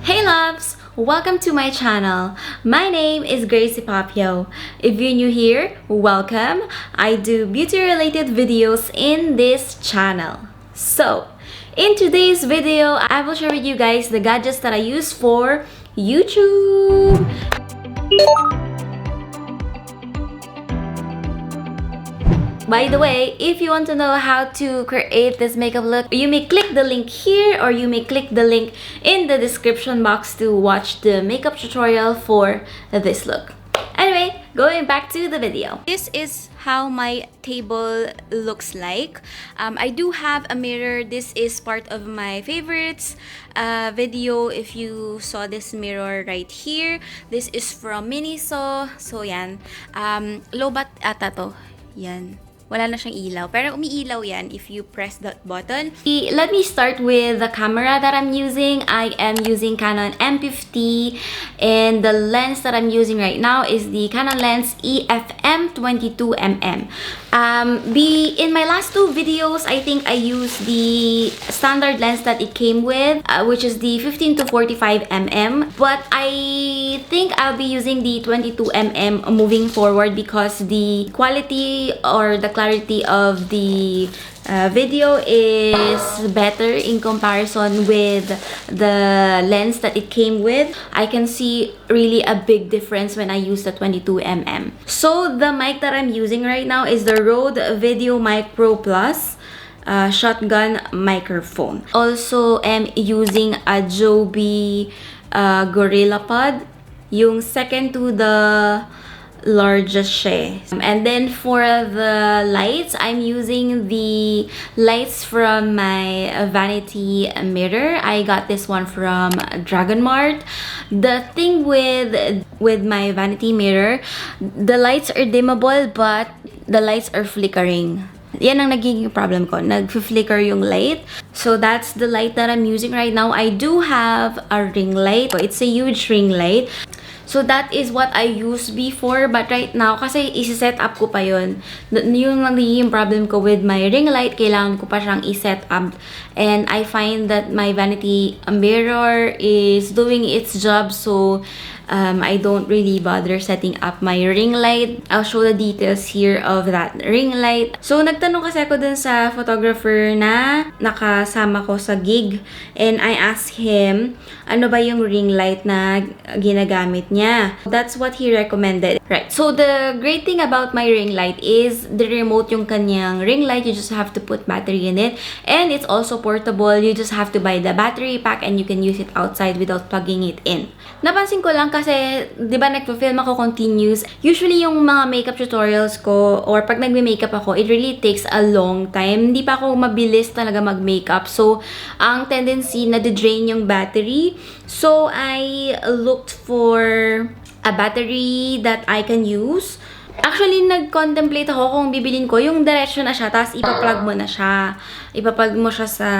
Hey loves! Welcome to my channel. My name is Gracey Papio. If you're new here, welcome. I do beauty related videos in this channel. So, in today's video, I will share with you guys the gadgets that I use for YouTube. By the way, if you want to know how to create this makeup look, you may click the link here or you may click the link in the description box to watch the makeup tutorial for this look. Anyway, going back to the video. This is how my table looks like. I do have a mirror. This is part of my favorites video. If you saw this mirror right here, this is from Miniso. So yan. Lobat ata to. Yan. Wala na siyang ilaw. Pero umiilaw yan if you press that button. Let me start with the camera that I'm using. I am using Canon M50 and the lens that I'm using right now is the Canon lens EOS M50 in my last two videos, I think I used the standard lens that it came with, which is the 15 to 45 mm. But I think I'll be using the 22 mm moving forward because the quality or the clarity of the video is better in comparison with the lens that it came with. I can see really a big difference when I use the 22 mm. So the mic that I'm using right now is the Rode VideoMic Pro Plus shotgun microphone. Also am using a Joby GorillaPod, yung second to the largest siya. And then for the lights, I'm using the lights from my vanity mirror. I got this one from Dragon Mart. The thing with my vanity mirror, the lights are dimmable but the lights are flickering. Yan ang nagiging problem ko. Nag-flicker yung light. So that's the light that I'm using right now. I do have a ring light. It's a huge ring light. So that is what I used before, but right now, kasi isi-set up ko pa yun. Yung nagiging problem ko with my ring light, kailangan ko pa siyang i-set up. And I find that my vanity mirror is doing its job, so I don't really bother setting up my ring light. I'll show the details here of that ring light. So, nagtanong kasi ako dun sa photographer na nakasama ko sa gig. And I asked him, ano ba yung ring light na ginagamit niya? That's what he recommended. Right. So, the great thing about my ring light is the remote yung kanyang ring light. You just have to put battery in it. And it's also portable. You just have to buy the battery pack and you can use it outside without plugging it in. Napansin ko lang kasi, di ba nagpo-film ako continuous. Usually, yung mga makeup tutorials ko or pag nagme-makeup ako, it really takes a long time. Hindi pa ako mabilis talaga mag-makeup. So, ang tendency na de-drain yung battery. So, I looked for a battery that I can use. Actually, nag-contemplate ako kung bibilin ko yung diretso na siya, tapos ipa-plug mo na siya. Ipa-plug mo siya sa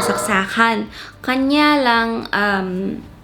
saksakan. Kanya lang,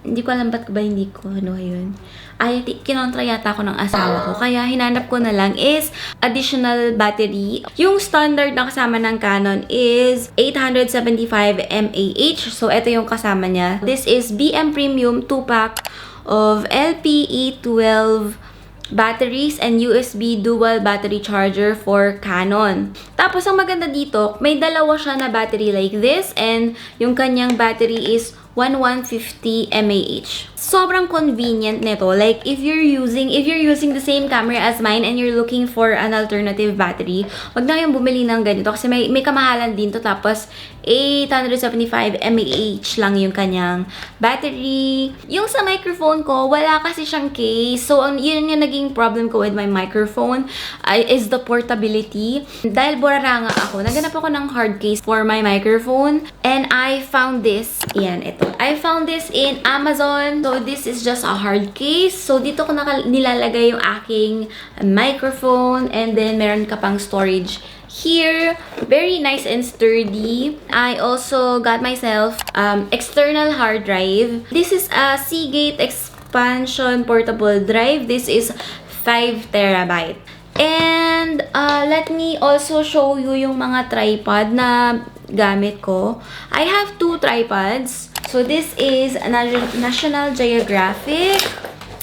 hindi ko alam ba't ba hindi ko, yun. Ay, kinontra yata ako ng asawa ko. Kaya, hinanap ko na lang is additional battery. Yung standard na kasama ng Canon is 875 mAh. So, ito yung kasama niya. This is BM Premium 2-pack of LPE12 batteries and USB dual battery charger for Canon. Tapos, ang maganda dito, may dalawa siya na battery like this and yung kanyang battery is 1150 mAh. Sobrang convenient nito. Like, if you're using the same camera as mine and you're looking for an alternative battery, wag na kayong bumili ng ganito kasi may kamahalan din to. Tapos, 875 mAh lang yung kanyang battery. Yung sa microphone ko, wala kasi siyang case. So, yun yung naging problem ko with my microphone is the portability. Dahil buraranga ako, naganap ako ng hard case for my microphone. And I found this. Yan, ito. I found this in Amazon. So, this is just a hard case. So, dito ko nilalagay yung aking microphone. And then, meron ka pang storage here. Very nice and sturdy. I also got myself external hard drive. This is a Seagate expansion portable drive. This is 5 terabyte. And let me also show you yung mga tripod na gamit ko. I have two tripods. So, this is National Geographic.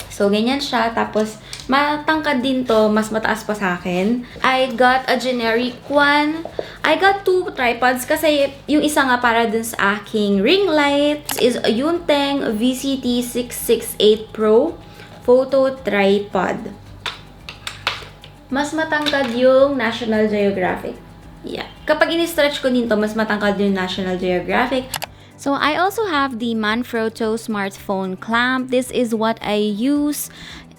So, ganyan siya. Tapos, matangkad din to. Mas mataas pa sa akin. I got a generic one. I got 2 tripods kasi yung isa nga para dun sa aking ring light. This is a Yunteng VCT668 Pro Photo Tripod. Mas matangkad yung National Geographic. Yeah. Kapag ini-stretch ko din to, mas matangkad yung National Geographic. So, I also have the Manfrotto smartphone clamp. This is what I use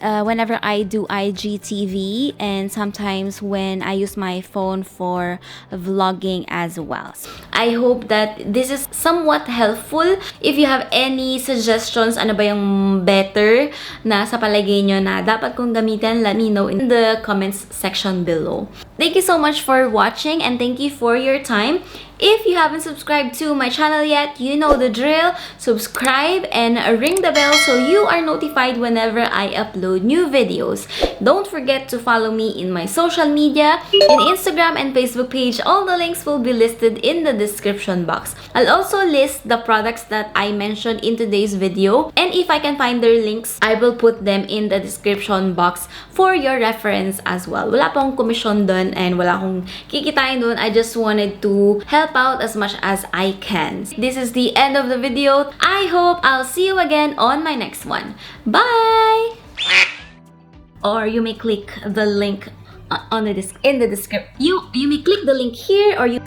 whenever I do IGTV and sometimes when I use my phone for vlogging as well. I hope that this is somewhat helpful. If you have any suggestions, ano ba yung better na sa palagay nyo na dapat kong gamitin, let me know in the comments section below. Thank you so much for watching and thank you for your time. If you haven't subscribed to my channel yet, you know the drill. Subscribe and ring the bell so you are notified whenever I upload new videos. Don't forget to follow me in my social media, in Instagram and Facebook page. All the links will be listed in the description box. I'll also list the products that I mentioned in today's video, and if I can find their links, I will put them in the description box for your reference as well. Wala pong commission dun and wala akong kikitain dun. I just wanted to help out as much as I can. This is the end of the video. I hope I'll see you again on my next one. Bye! Or you may click the link in the description. You may click the link here or you